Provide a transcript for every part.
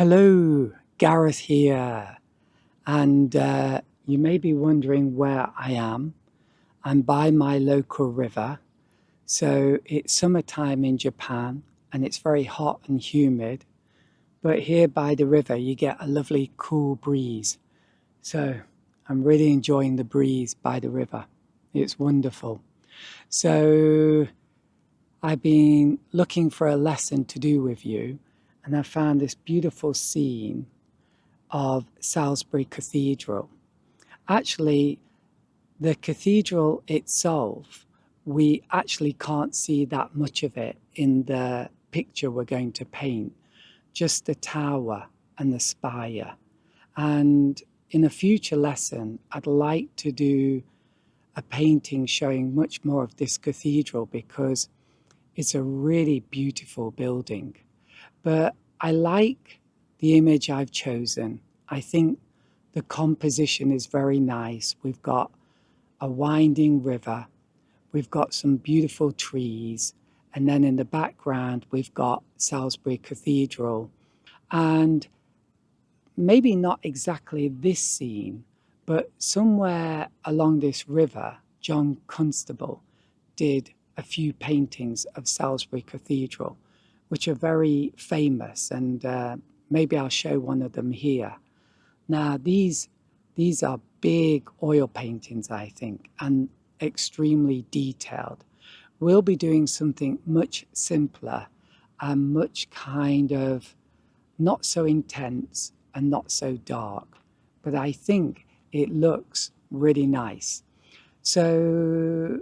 Hello, Gareth here, and you may be wondering where I am. I'm by my local river, so it's summertime in Japan and it's very hot and humid, but here by the river you get a lovely cool breeze. So I'm really enjoying the breeze by the river. It's wonderful. So I've been looking for a lesson to do with you, and I found this beautiful scene of Salisbury Cathedral. Actually, the cathedral itself, we actually can't see that much of it in the picture we're going to paint, just the tower and the spire. And in a future lesson, I'd like to do a painting showing much more of this cathedral because it's a really beautiful building. But I like the image I've chosen. I think the composition is very nice. We've got a winding river, we've got some beautiful trees, and then in the background we've got Salisbury Cathedral. And maybe not exactly this scene, but somewhere along this river, John Constable did a few paintings of Salisbury Cathedral, which are very famous, and maybe I'll show one of them here. Now, these are big oil paintings, I think, and extremely detailed. We'll be doing something much simpler and much kind of not so intense and not so dark, but I think it looks really nice. So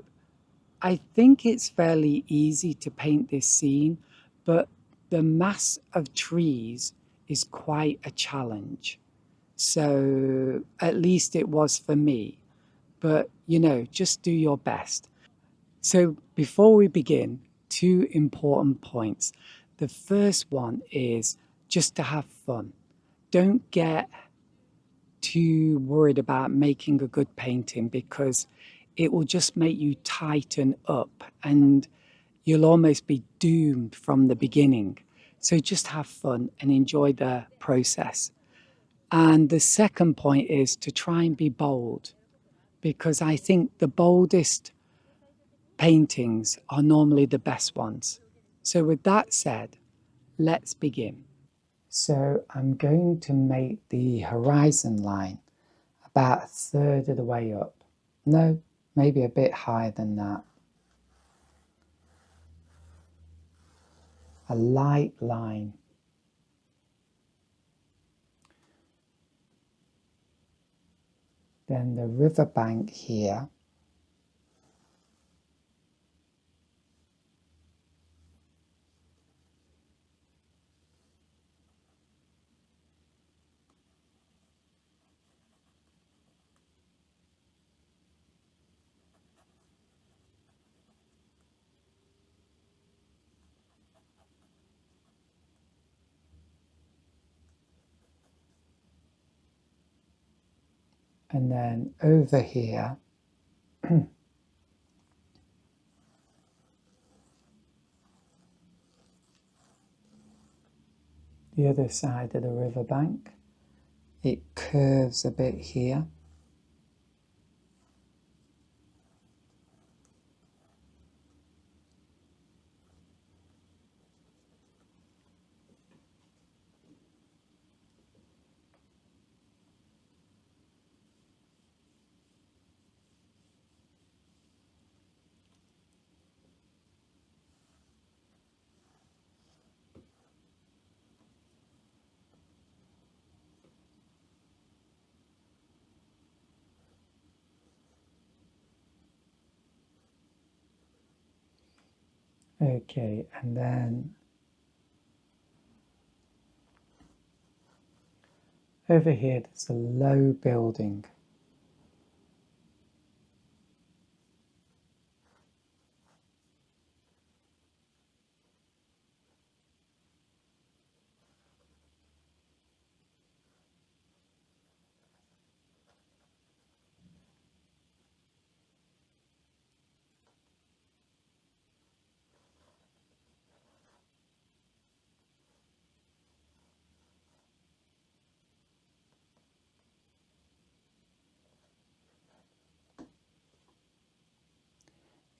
I think it's fairly easy to paint this scene, but the mass of trees is quite a challenge. So at least it was for me. But, just do your best. So before we begin, two important points. The first one is just to have fun. Don't get too worried about making a good painting because it will just make you tighten up and you'll almost be doomed from the beginning. So just have fun and enjoy the process. And the second point is to try and be bold, because I think the boldest paintings are normally the best ones. So with that said, let's begin. So I'm going to make the horizon line about a third of the way up. No, maybe a bit higher than that. A light line. Then the riverbank here. And then over here, the other side of the riverbank, it curves a bit here. Okay, and then over here there's a low building.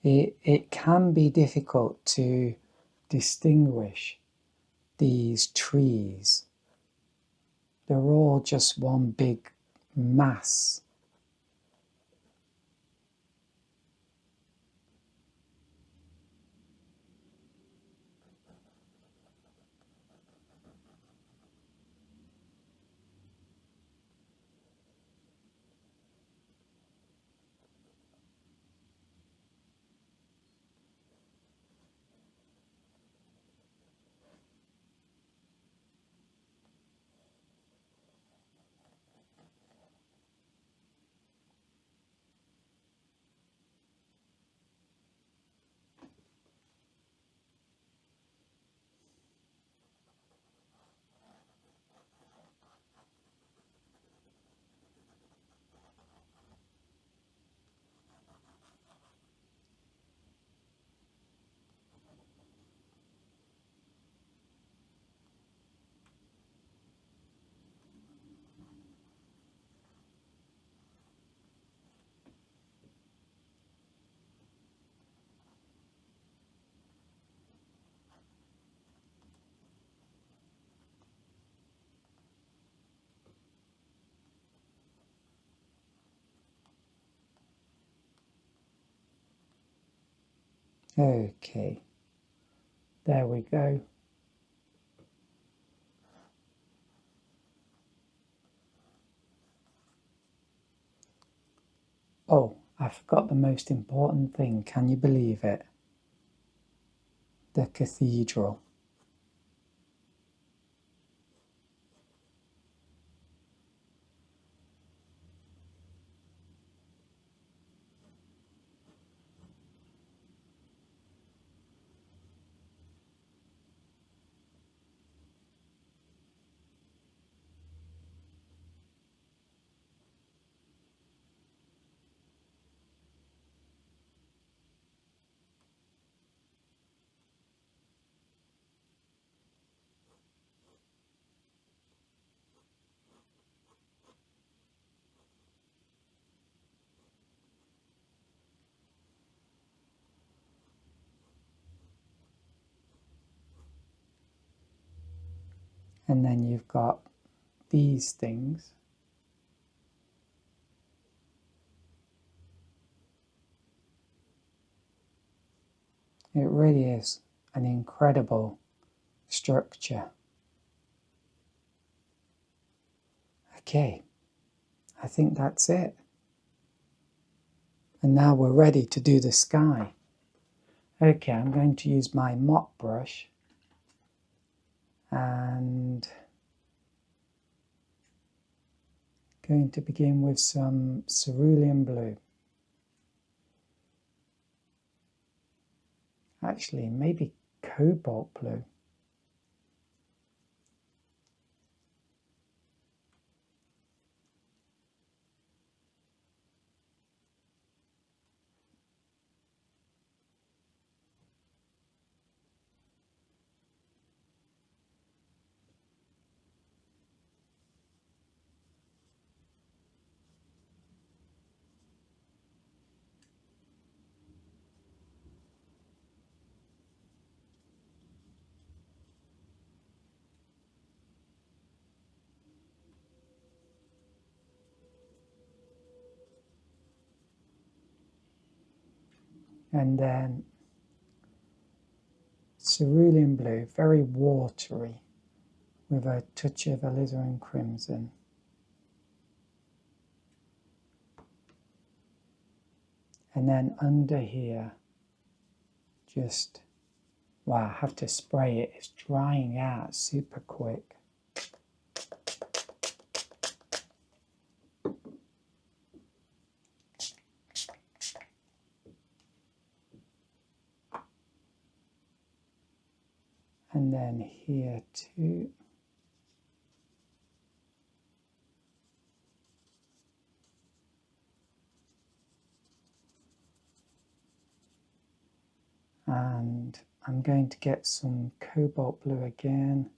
It can be difficult to distinguish these trees. They're all just one big mass. Okay, there we go. Oh, I forgot the most important thing. Can you believe it? The cathedral. And then you've got these things. It really is an incredible structure. Okay, I think that's it. And now we're ready to do the sky. Okay, I'm going to use my mop brush and going to begin with some cerulean blue. Actually, maybe cobalt blue. And then cerulean blue, very watery, with a touch of alizarin crimson. And then under here, just, wow, I have to spray it. It's drying out super quick. And then here too. And I'm going to get some cobalt blue again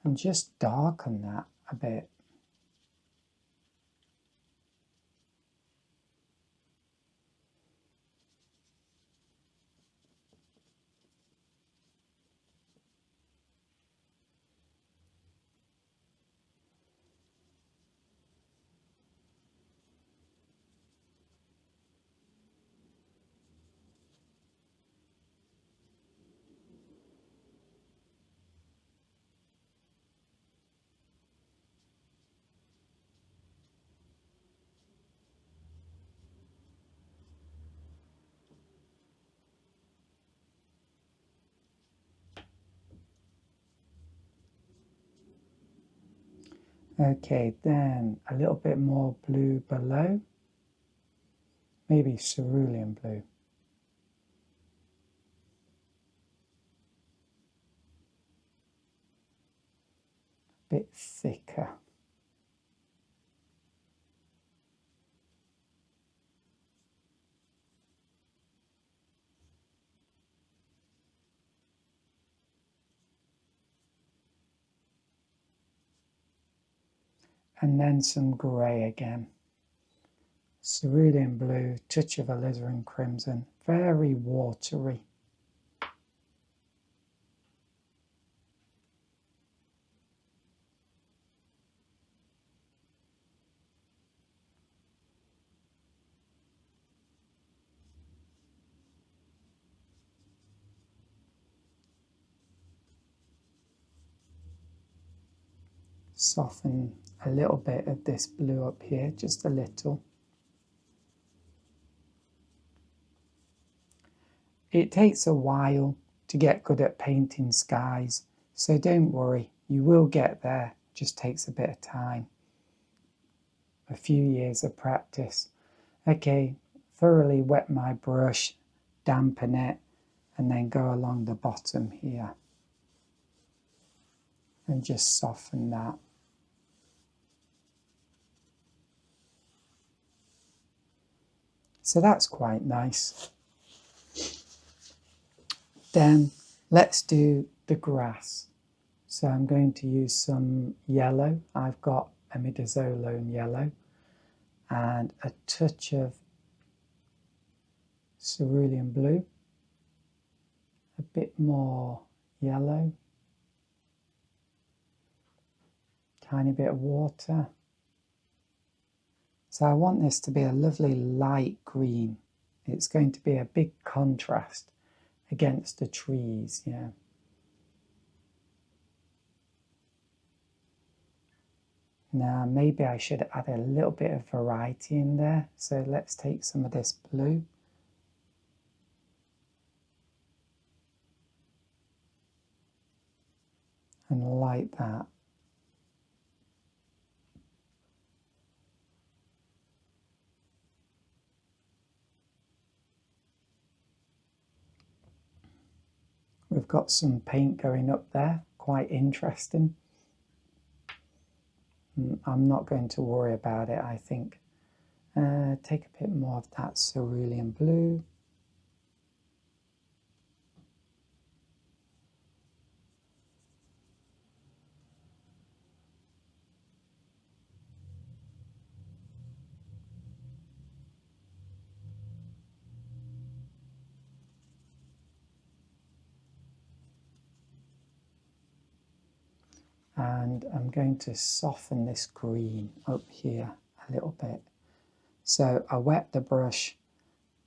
and just darken that a bit. Okay, then a little bit more blue below, maybe cerulean blue. A bit thicker. And then some grey again. Cerulean blue, touch of alizarin crimson, very watery. Soften a little bit of this blue up here, just a little. It takes a while to get good at painting skies, so don't worry, you will get there, it just takes a bit of time. A few years of practice. Okay, thoroughly wet my brush, dampen it, and then go along the bottom here and just soften that. So that's quite nice. Then let's do the grass. So I'm going to use some yellow. I've got Imidazolone yellow and a touch of cerulean blue, a bit more yellow, tiny bit of water. So I want this to be a lovely light green. It's going to be a big contrast against the trees, yeah. Now maybe I should add a little bit of variety in there. So let's take some of this blue. And light that. We've got some paint going up there, quite interesting. I'm not going to worry about it, I think. Take a bit more of that cerulean blue. And I'm going to soften this green up here a little bit. So I wet the brush,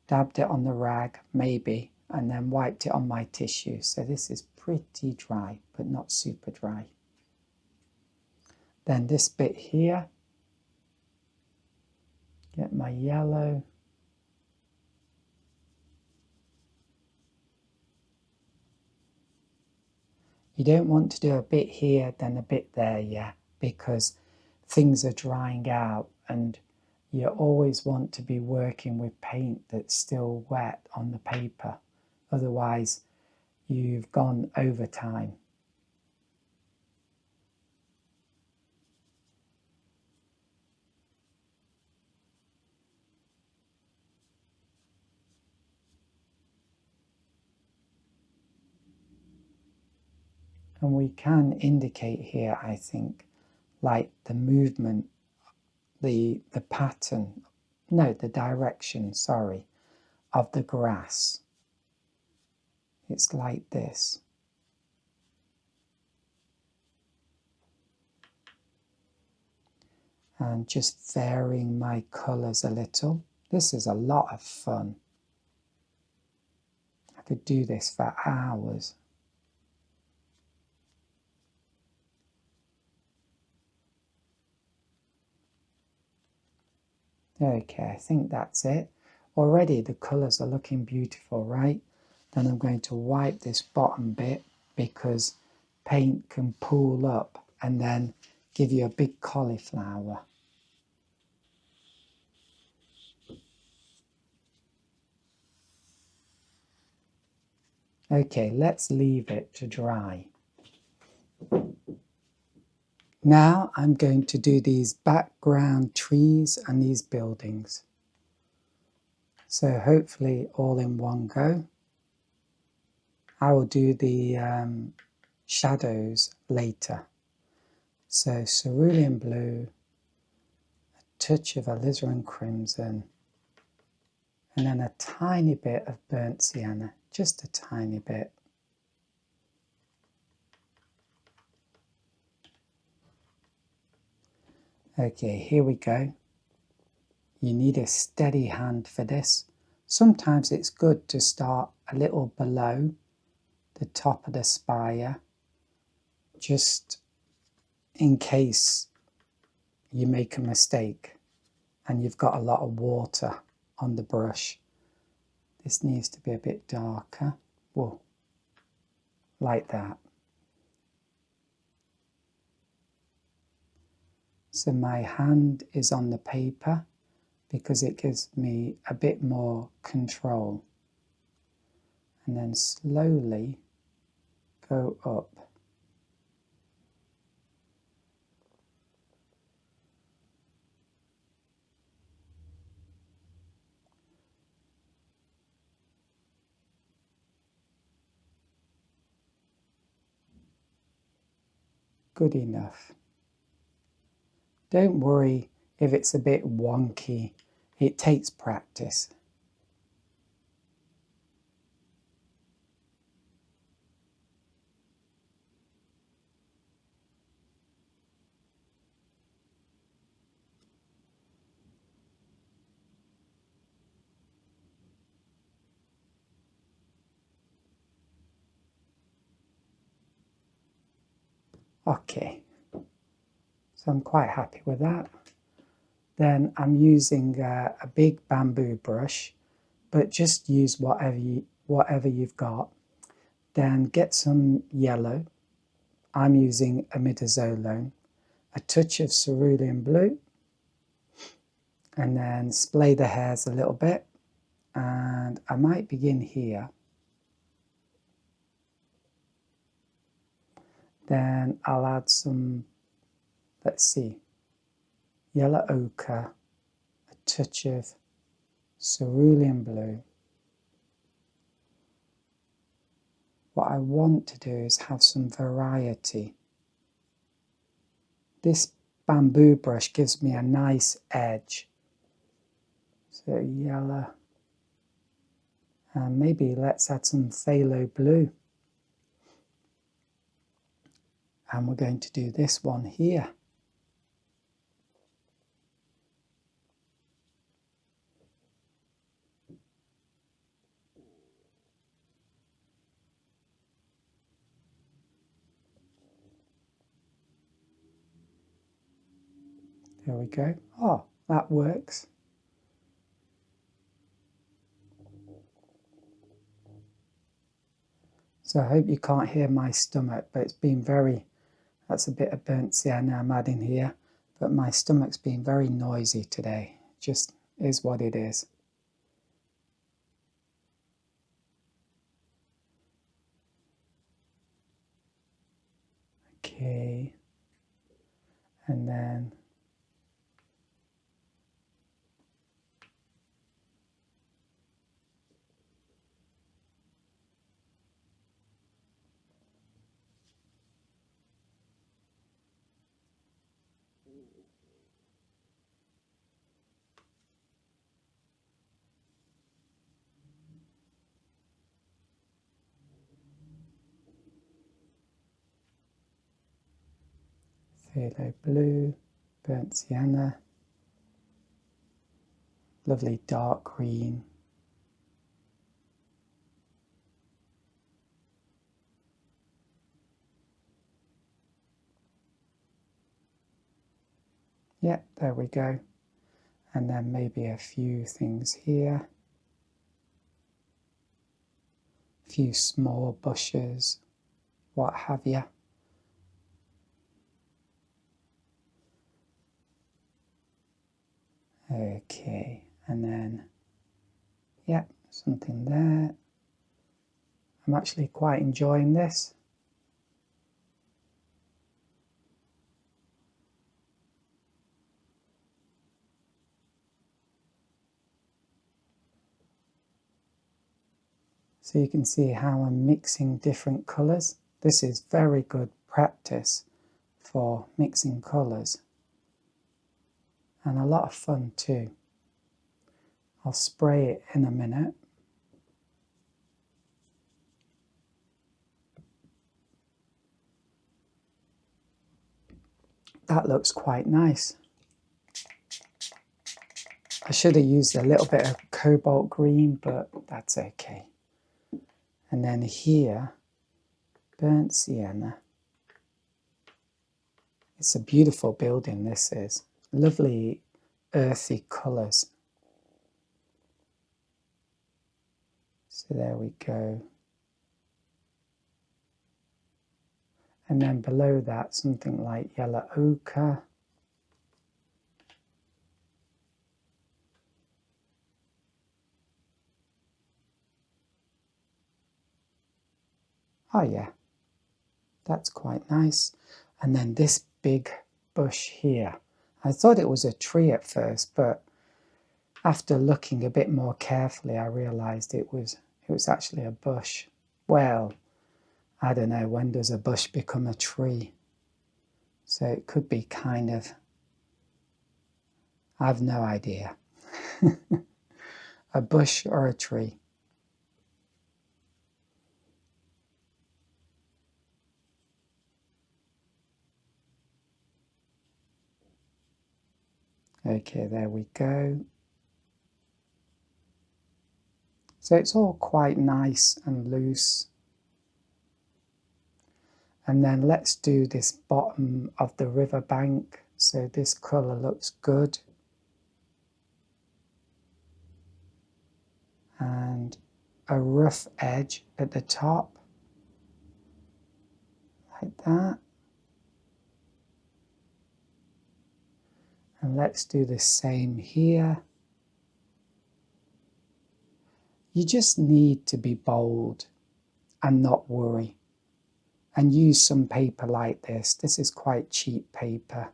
dabbed it on the rag, maybe, and then wiped it on my tissue. So this is pretty dry, but not super dry. Then this bit here, get my yellow. You don't want to do a bit here, then a bit there, yeah, because things are drying out and you always want to be working with paint that's still wet on the paper. Otherwise, you've gone over time. And we can indicate here, I think, like the movement, the pattern, no, the direction, sorry, of the grass. It's like this. And just varying my colours a little. This is a lot of fun. I could do this for hours. Okay, I think that's it. Already the colours are looking beautiful, right? Then I'm going to wipe this bottom bit because paint can pool up and then give you a big cauliflower. Okay, let's leave it to dry. Now I'm going to do these background trees and these buildings. So hopefully all in one go. I will do the shadows later. So cerulean blue, a touch of alizarin crimson, and then a tiny bit of burnt sienna, just a tiny bit. Okay, here we go. You need a steady hand for this. Sometimes it's good to start a little below the top of the spire, just in case you make a mistake and you've got a lot of water on the brush. This needs to be a bit darker. Whoa, like that. So my hand is on the paper because it gives me a bit more control. And then slowly go up. Good enough. Don't worry if it's a bit wonky. It takes practice. Okay, so I'm quite happy with that. Then I'm using a big bamboo brush, but just use whatever you've got. Then get some yellow. I'm using Imidazolone, a touch of cerulean blue, and then splay the hairs a little bit. And I might begin here. Then I'll add some, let's see, yellow ochre, a touch of cerulean blue. What I want to do is have some variety. This bamboo brush gives me a nice edge. So yellow. And maybe let's add some phthalo blue. And we're going to do this one here. There we go. Oh, that works. So I hope you can't hear my stomach, but it's been very, that's a bit of burnt sienna I'm adding here, but my stomach's been very noisy today. Just is what it is. Okay. And then phthalo blue, burnt sienna, lovely dark green. Yeah, there we go. And then maybe a few things here. A few small bushes, what have you. Okay, and then, yeah, something there. I'm actually quite enjoying this. So you can see how I'm mixing different colours. This is very good practice for mixing colours. And a lot of fun too. I'll spray it in a minute. That looks quite nice. I should have used a little bit of cobalt green, but that's okay. And then here, burnt sienna. It's a beautiful building, this is. Lovely earthy colours. So there we go. And then below that, something like yellow ochre. Oh yeah, that's quite nice. And then this big bush here. I thought it was a tree at first, but after looking a bit more carefully, I realised it was actually a bush. Well, I don't know, when does a bush become a tree? So it could be kind of, I've no idea. A bush or a tree. Okay, there we go. So it's all quite nice and loose. And then let's do this bottom of the river bank. So this colour looks good. And a rough edge at the top, like that. And let's do the same here. You just need to be bold and not worry. And use some paper like this. This is quite cheap paper.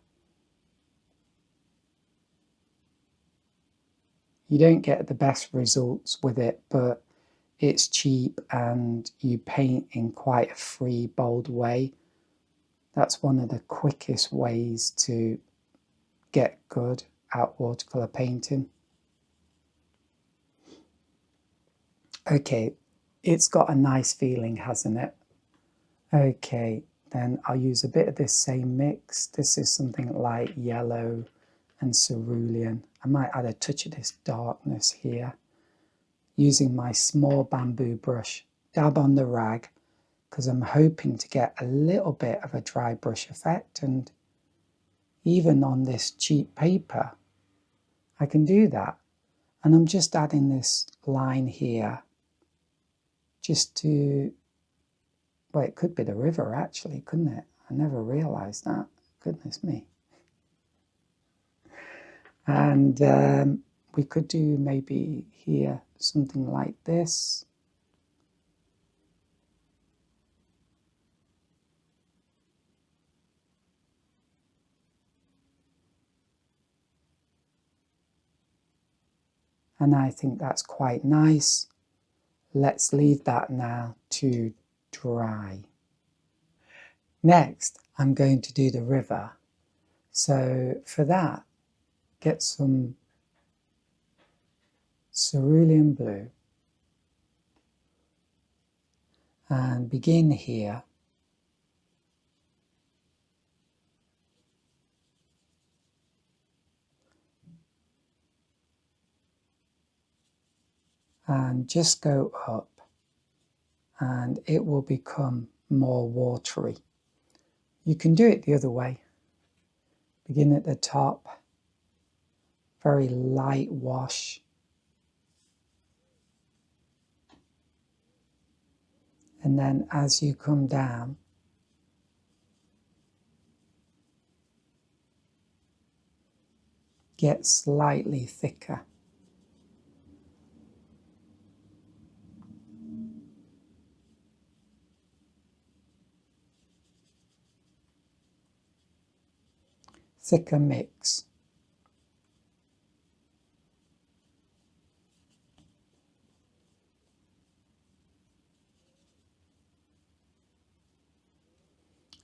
You don't get the best results with it, but it's cheap and you paint in quite a free, bold way. That's one of the quickest ways to get good at watercolor painting. Okay, it's got a nice feeling, hasn't it? Okay, then I'll use a bit of this same mix. This is something like yellow and cerulean. I might add a touch of this darkness here. Using my small bamboo brush, dab on the rag, because I'm hoping to get a little bit of a dry brush effect, and even on this cheap paper, I can do that. And I'm just adding this line here, just to, well, it could be the river actually, couldn't it? I never realised that, goodness me. And we could do maybe here something like this. And I think that's quite nice. Let's leave that now to dry. Next, I'm going to do the river. So for that, get some cerulean blue and begin here. And just go up and it will become more watery. You can do it the other way. Begin at the top, very light wash. And then as you come down, get slightly thicker. Thicker mix.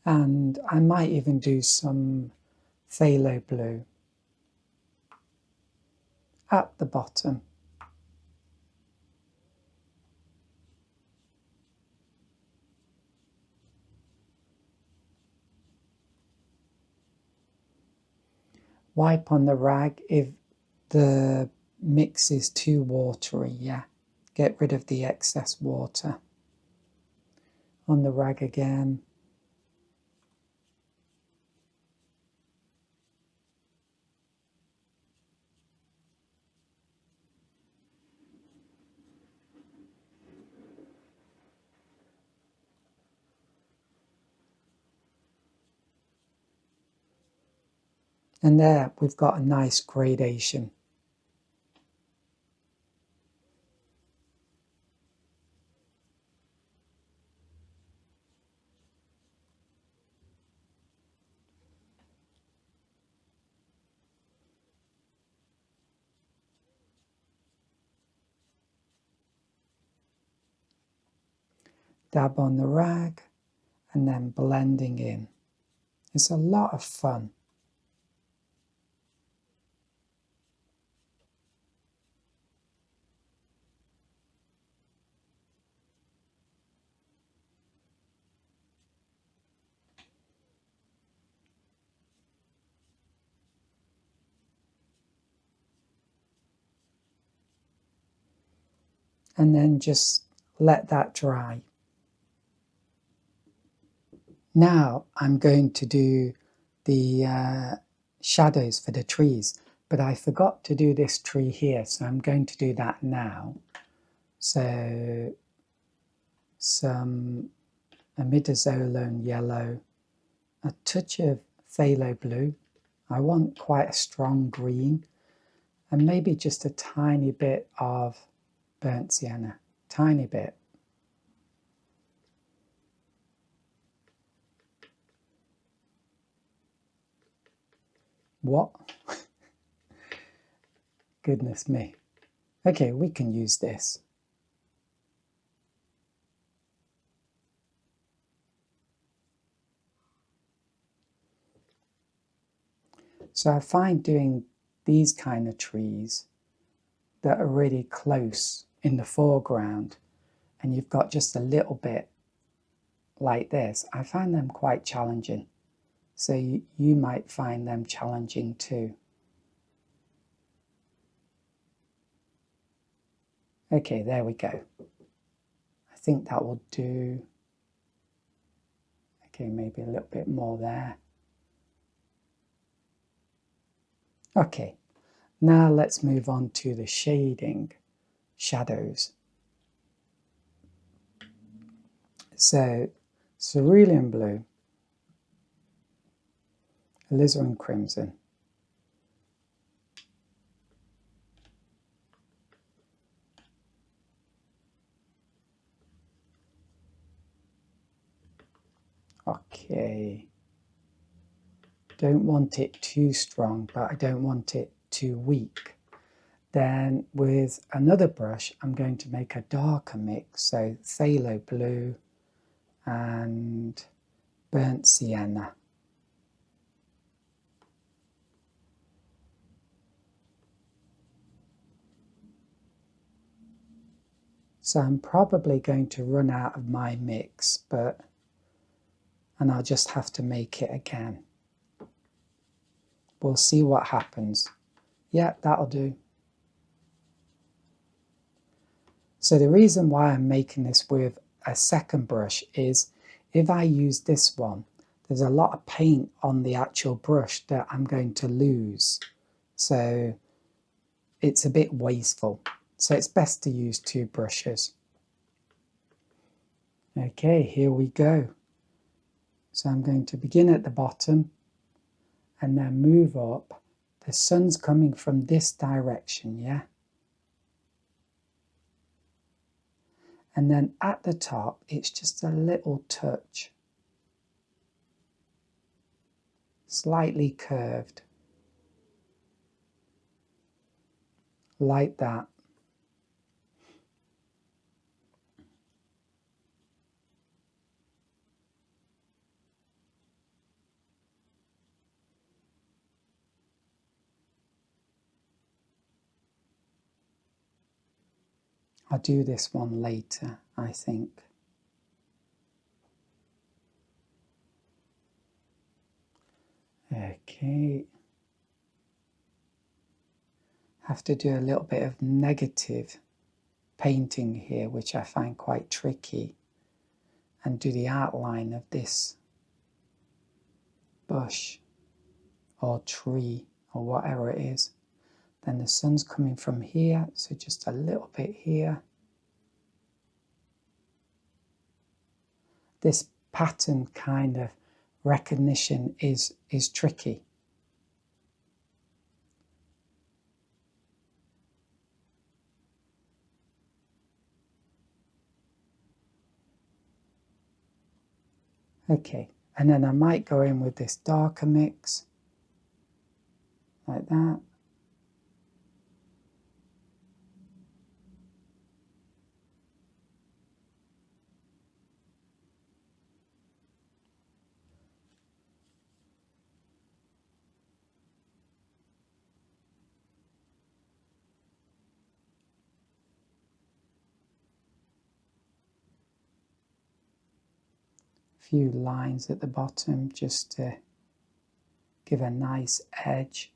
And I might even do some phthalo blue at the bottom. Wipe on the rag if the mix is too watery, yeah. Get rid of the excess water. On the rag again. And there we've got a nice gradation. Dab on the rag and then blending in. It's a lot of fun. And then just let that dry. Now I'm going to do the shadows for the trees, but I forgot to do this tree here, so I'm going to do that now. So some Imidazolone yellow, a touch of phthalo blue. I want quite a strong green, and maybe just a tiny bit of burnt sienna, tiny bit. What? Goodness me. Okay, we can use this. So I find doing these kind of trees that are really close in the foreground, and you've got just a little bit like this, I find them quite challenging. So you might find them challenging too. Okay, there we go. I think that will do. Okay, maybe a little bit more there. Okay, now let's move on to the shading, shadows. So, cerulean blue, alizarin crimson, okay, don't want it too strong, but I don't want it too weak. Then with another brush, I'm going to make a darker mix, so phthalo blue and burnt sienna. So I'm probably going to run out of my mix, and I'll just have to make it again. We'll see what happens. Yeah, that'll do. So the reason why I'm making this with a second brush is if I use this one, there's a lot of paint on the actual brush that I'm going to lose. So it's a bit wasteful. So it's best to use two brushes. Okay, here we go. So I'm going to begin at the bottom and then move up, the sun's coming from this direction, yeah? And then at the top, it's just a little touch, slightly curved, like that. I'll do this one later, I think. Okay. Have to do a little bit of negative painting here, which I find quite tricky, and do the outline of this bush or tree or whatever it is. Then the sun's coming from here, so just a little bit here. This pattern kind of recognition is tricky. Okay, and then I might go in with this darker mix, like that. Few lines at the bottom just to give a nice edge.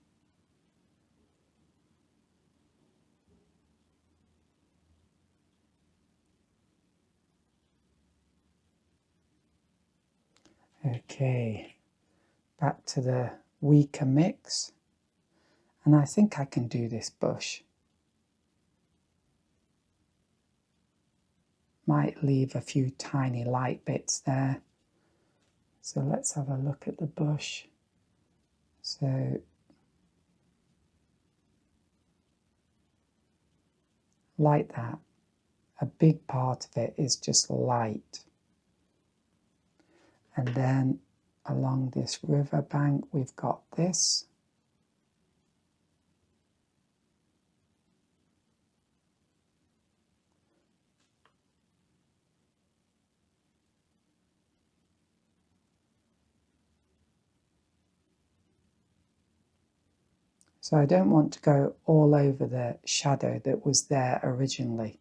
Okay, back to the weaker mix, and I think I can do this bush. Might leave a few tiny light bits there. So let's have a look at the bush. So like that. A big part of it is just light. And then along this river bank we've got this. So I don't want to go all over the shadow that was there originally,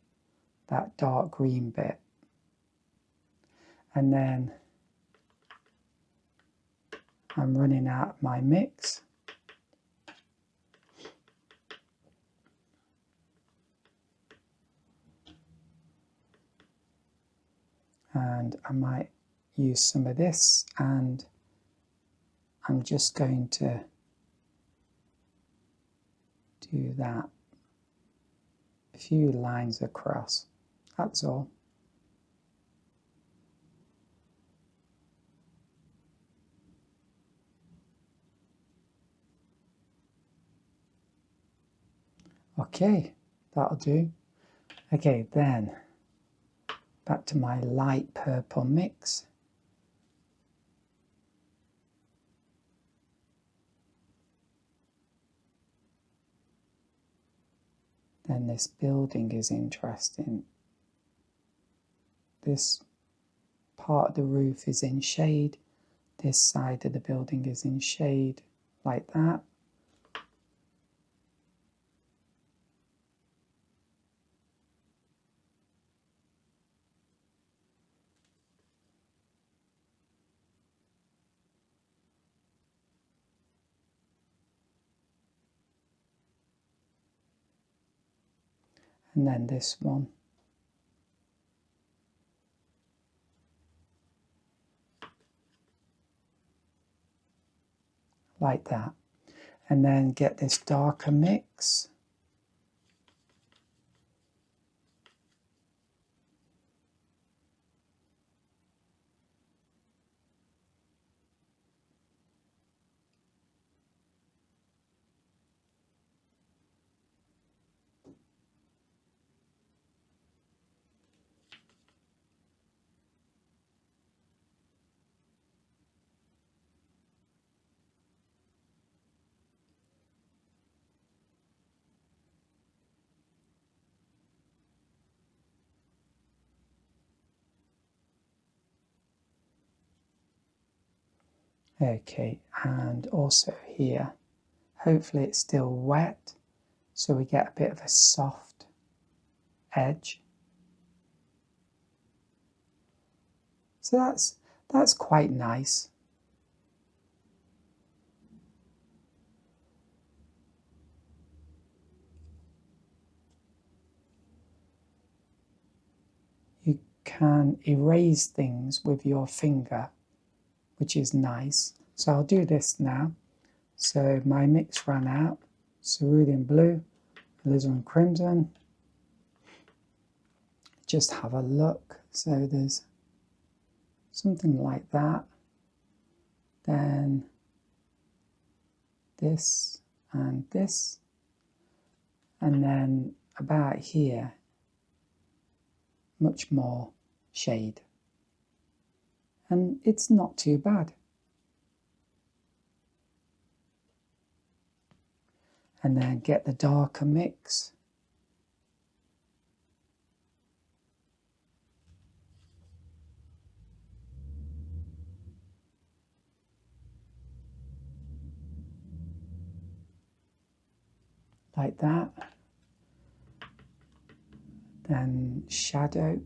that dark green bit. And then I'm running out of my mix. And I might use some of this, and I'm just going to do that. A few lines across, that's all. Okay, that'll do. Okay, then back to my light purple mix. Then this building is interesting. This part of the roof is in shade. This side of the building is in shade, like that. And then this one. Like that. And then get this darker mix. Okay, and also here, hopefully it's still wet, so we get a bit of a soft edge. So that's quite nice. You can erase things with your finger, which is nice. So I'll do this now. So my mix ran out. Cerulean blue, alizarin crimson. Just have a look. So there's something like that. Then this and this. And then about here, much more shade. And it's not too bad. And then get the darker mix. Like that. Then shadow.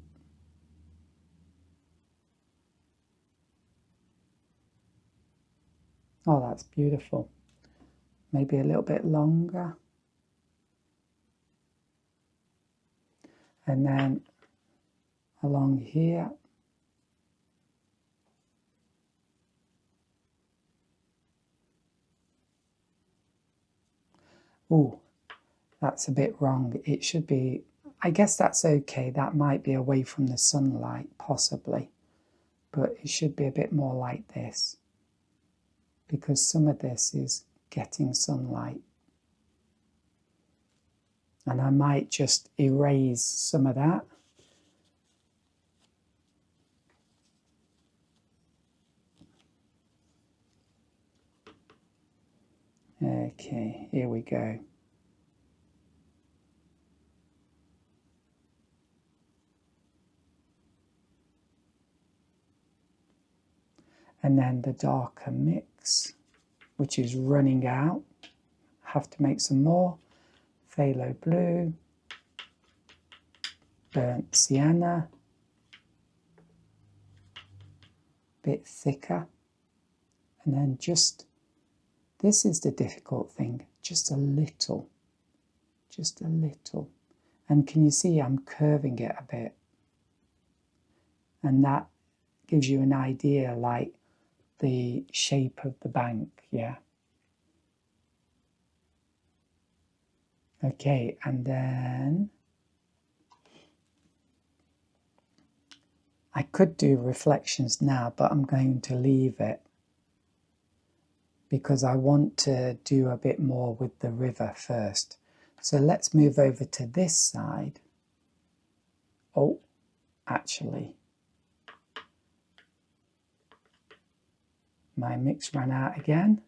Oh, that's beautiful. Maybe a little bit longer. And then along here. Oh, that's a bit wrong. It should be, I guess that's okay. That might be away from the sunlight, possibly. But it should be a bit more like this, because some of this is getting sunlight. And I might just erase some of that. Okay, here we go. And then the darker mix, which is running out. Have to make some more. Phthalo blue, burnt sienna, bit thicker. And then just, this is the difficult thing, just a little. And can you see I'm curving it a bit? And that gives you an idea, like the shape of the bank, yeah. Okay, and then I could do reflections now, but I'm going to leave it because I want to do a bit more with the river first. So let's move over to this side. Oh, actually, my mix ran out again.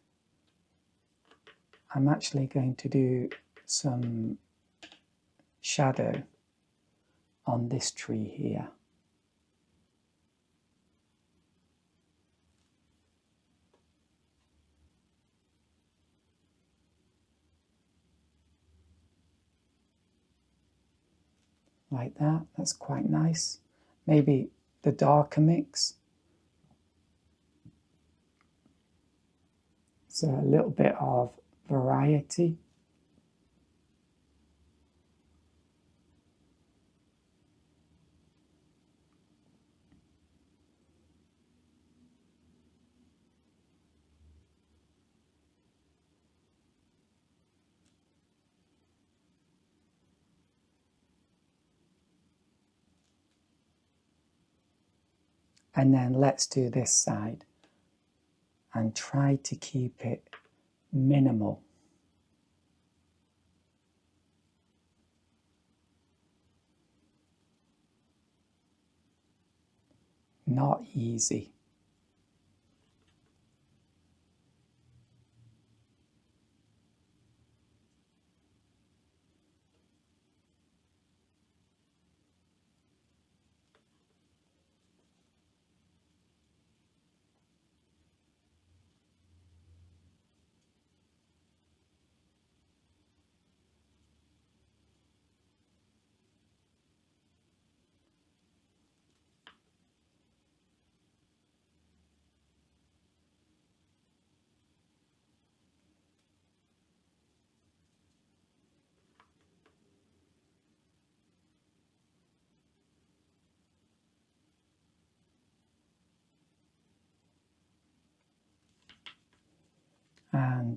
I'm actually going to do some shadow on this tree here. Like that, that's quite nice. Maybe the darker mix. So a little bit of variety. And then let's do this side and try to keep it minimal. Not easy.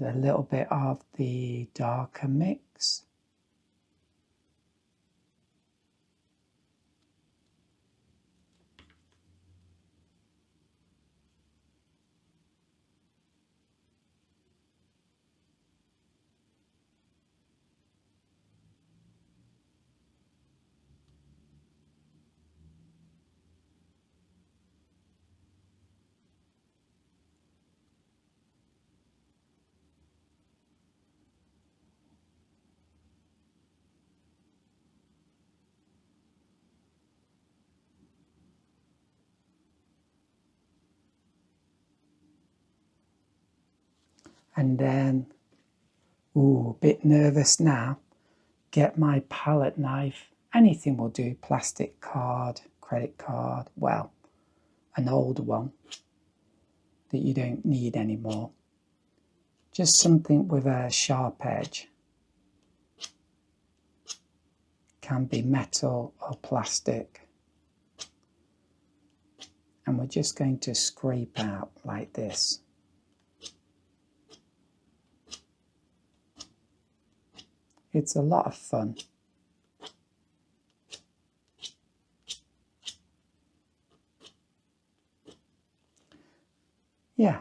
and a little bit of the darker mix. And then, ooh, a bit nervous now, get my palette knife. Anything will do, plastic card, credit card, well, an old one that you don't need anymore. Just something with a sharp edge. Can be metal or plastic. And we're just going to scrape out like this. It's a lot of fun. Yeah.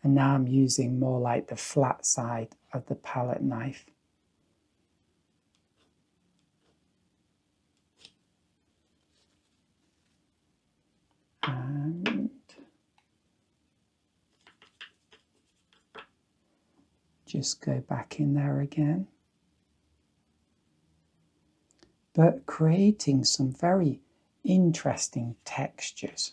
And now I'm using more like the flat side of the palette knife. And just go back in there again. But creating some very interesting textures.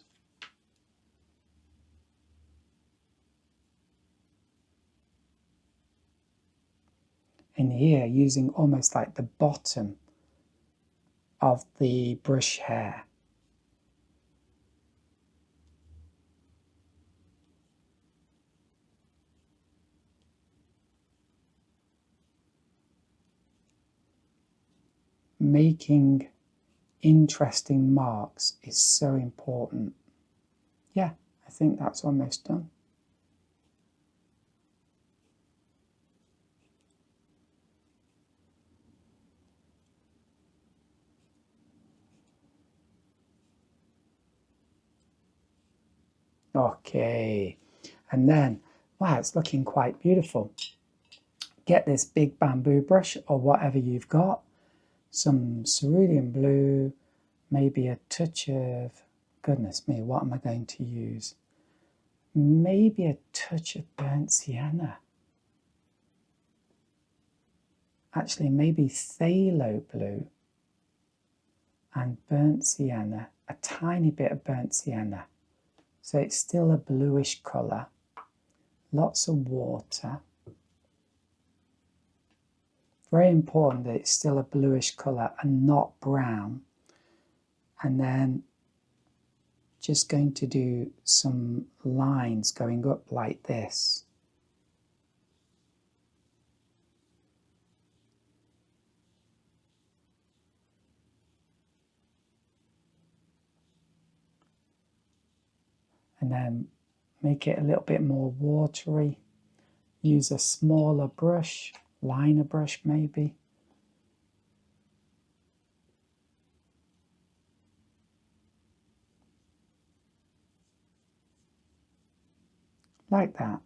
In here, using almost like the bottom of the brush hair. Making interesting marks is so important. Yeah, I think that's almost done. Okay, and then, wow, it's looking quite beautiful. Get this big bamboo brush or whatever you've got, some cerulean blue, maybe a touch of, goodness me, what am I going to use? Maybe a touch of burnt sienna. Actually, maybe phthalo blue and burnt sienna, a tiny bit of burnt sienna. So it's still a bluish colour, lots of water. Very important that it's still a bluish colour and not brown. And then just going to do some lines going up like this. And then make it a little bit more watery. Use a smaller brush, liner brush maybe. Like that.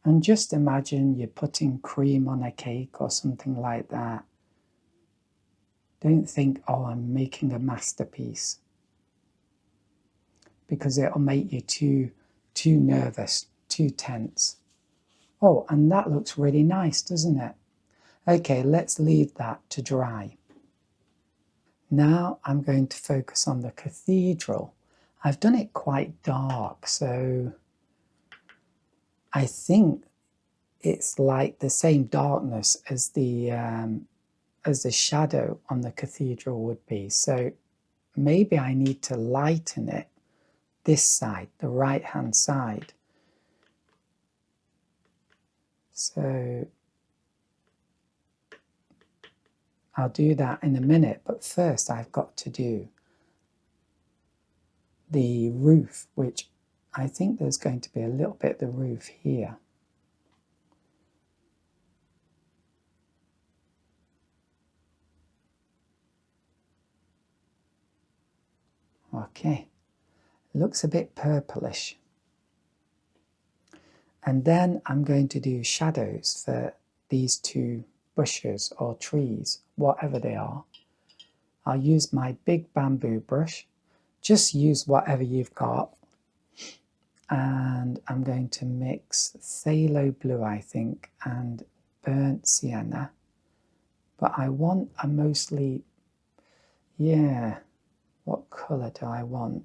And just imagine you're putting cream on a cake or something like that. Don't think, oh, I'm making a masterpiece. Because it'll make you too nervous, too tense. Oh, and that looks really nice, doesn't it? Okay, let's leave that to dry. Now I'm going to focus on the cathedral. I've done it quite dark, so I think it's like the same darkness as the shadow on the cathedral would be. So maybe I need to lighten it this side, the right hand side. So I'll do that in a minute, but first I've got to do the roof, which I think there's going to be a little bit of the roof here. Okay, looks a bit purplish. And then I'm going to do shadows for these two bushes or trees, whatever they are. I'll use my big bamboo brush. Just use whatever you've got. And I'm going to mix phthalo blue, I think, and burnt sienna. But I want a mostly, yeah, what colour do I want?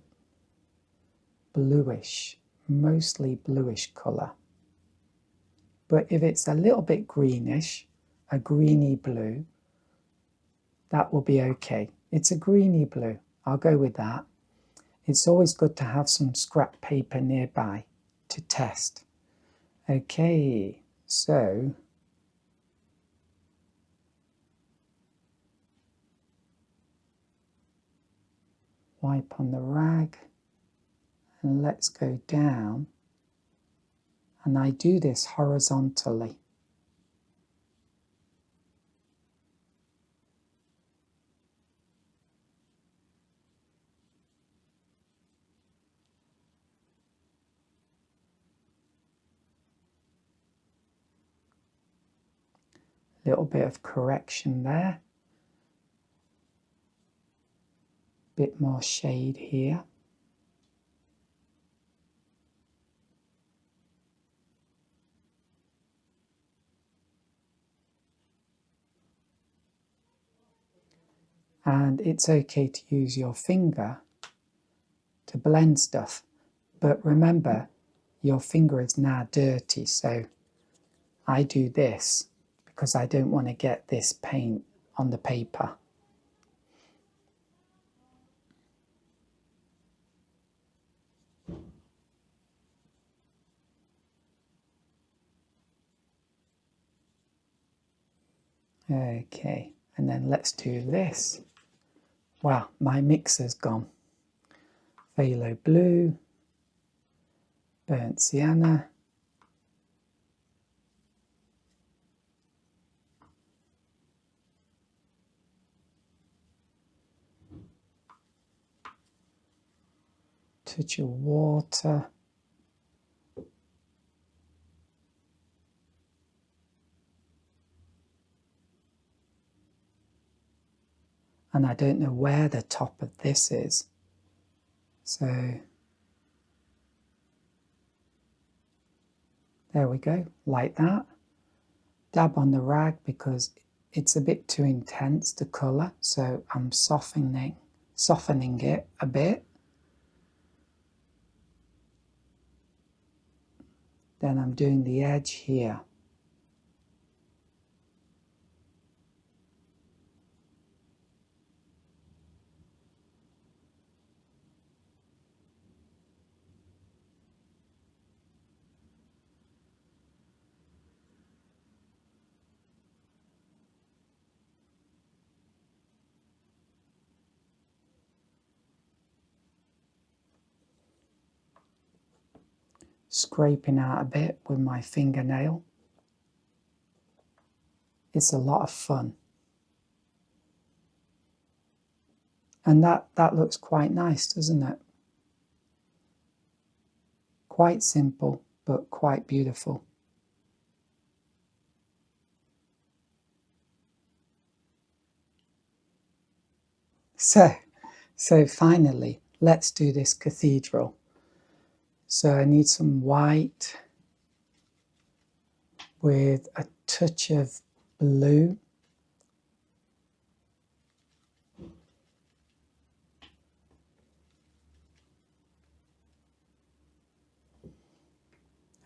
Bluish, mostly bluish colour. But if it's a little bit greenish, a greeny blue, that will be okay. It's a greeny blue, I'll go with that. It's always good to have some scrap paper nearby to test. Okay, so wipe on the rag and let's go down. And I do this horizontally. Little bit of correction there. Bit more shade here. And it's okay to use your finger to blend stuff. But remember, your finger is now dirty, so I do this because I don't want to get this paint on the paper. Okay, and then let's do this. Wow, my mixer's gone. Phthalo blue, burnt sienna, touch of water, and I don't know where the top of this is, so there we go, like that. Dab on the rag because it's a bit too intense, the colour, so I'm softening it a bit. Then I'm doing the edge here. Scraping out a bit with my fingernail. It's a lot of fun. And that looks quite nice, doesn't it? Quite simple, but quite beautiful. So finally, let's do this cathedral. So I need some white with a touch of blue.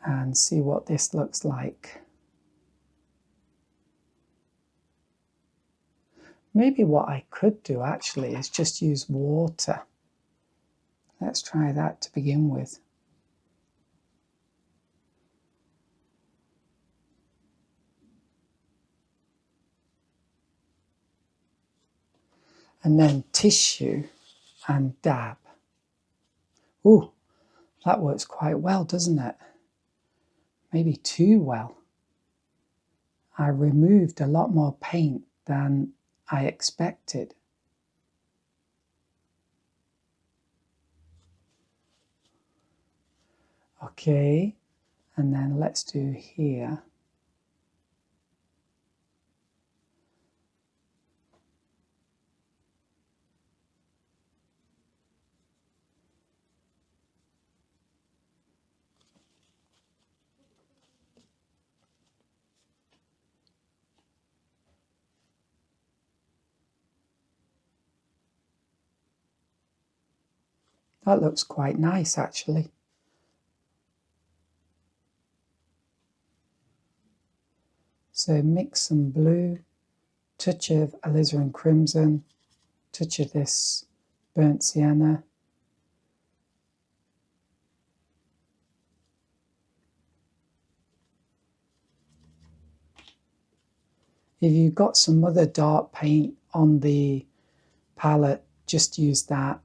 And see what this looks like. Maybe what I could do actually is just use water Let's try that to begin with. And then tissue and dab. Ooh, that works quite well, doesn't it? Maybe too well. I removed a lot more paint than I expected. Okay, and then let's do here. That looks quite nice, actually. So mix some blue, touch of alizarin crimson, touch of this burnt sienna. If you've got some other dark paint on the palette, just use that.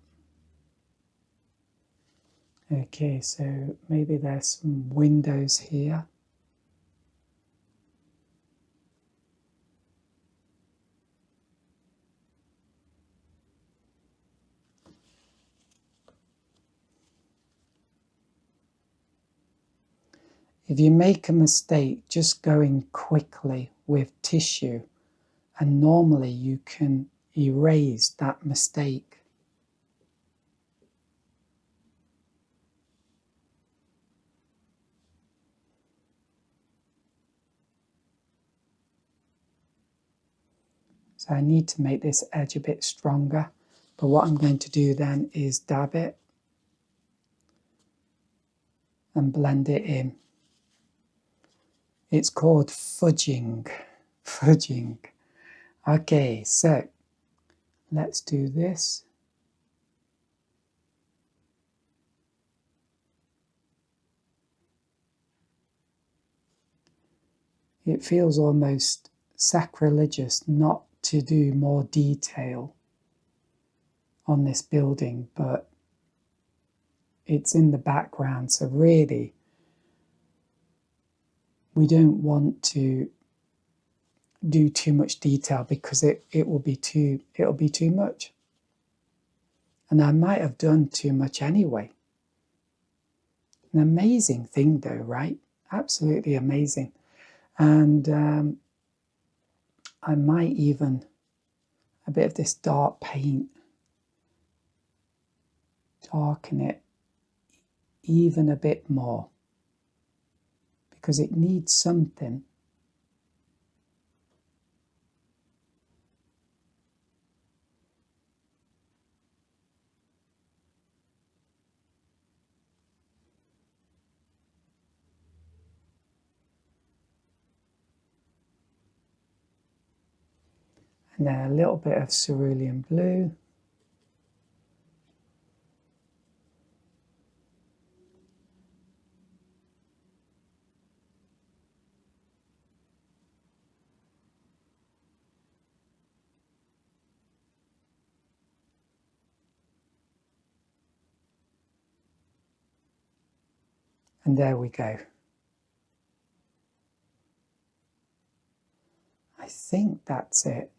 Okay, so maybe there's some windows here. If you make a mistake just going quickly with tissue, and normally you can erase that mistake. So I need to make this edge a bit stronger, but what I'm going to do then is dab it and blend it in. It's called fudging. Fudging. Okay, so let's do this. It feels almost sacrilegious not to do more detail on this building, but it's in the background, so really we don't want to do too much detail because it'll be too much. And I might have done too much anyway. An amazing thing though, right? Absolutely amazing. And I might even a bit of this dark paint, darken it even a bit more because it needs something. And then a little bit of cerulean blue. And there we go. I think that's it.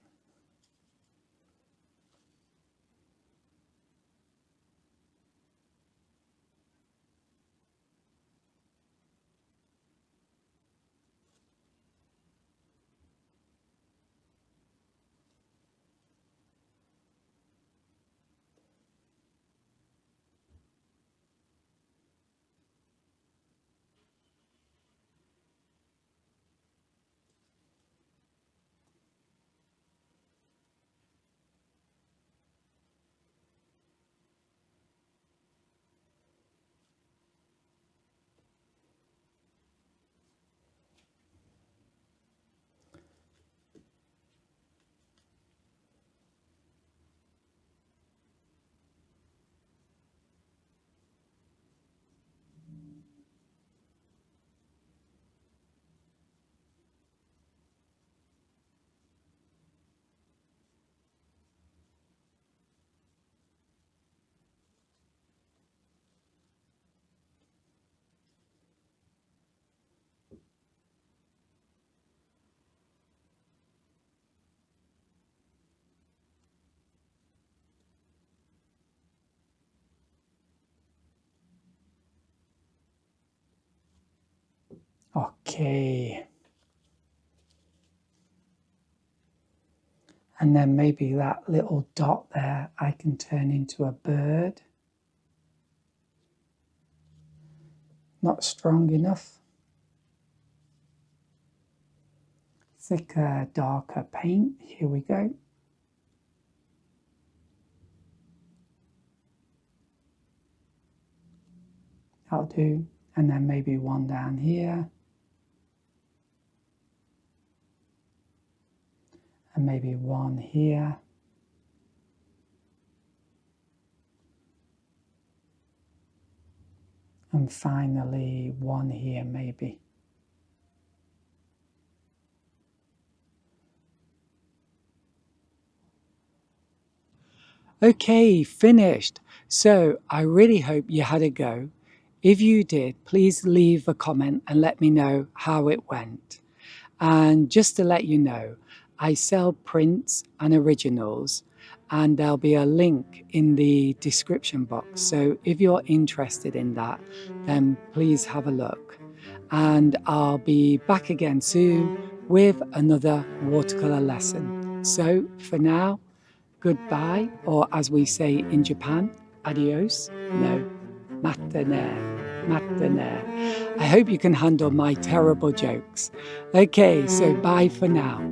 Okay. And then maybe that little dot there I can turn into a bird. Not strong enough. Thicker, darker paint. Here we go. That'll do. And then maybe one down here. And maybe one here. And finally one here maybe. Okay, finished. So I really hope you had a go. If you did, please leave a comment and let me know how it went. And just to let you know, I sell prints and originals, and there'll be a link in the description box. So if you're interested in that, then please have a look. And I'll be back again soon with another watercolor lesson. So for now, goodbye, or as we say in Japan, adios, no, matane, matane. I hope you can handle my terrible jokes. Okay, so bye for now.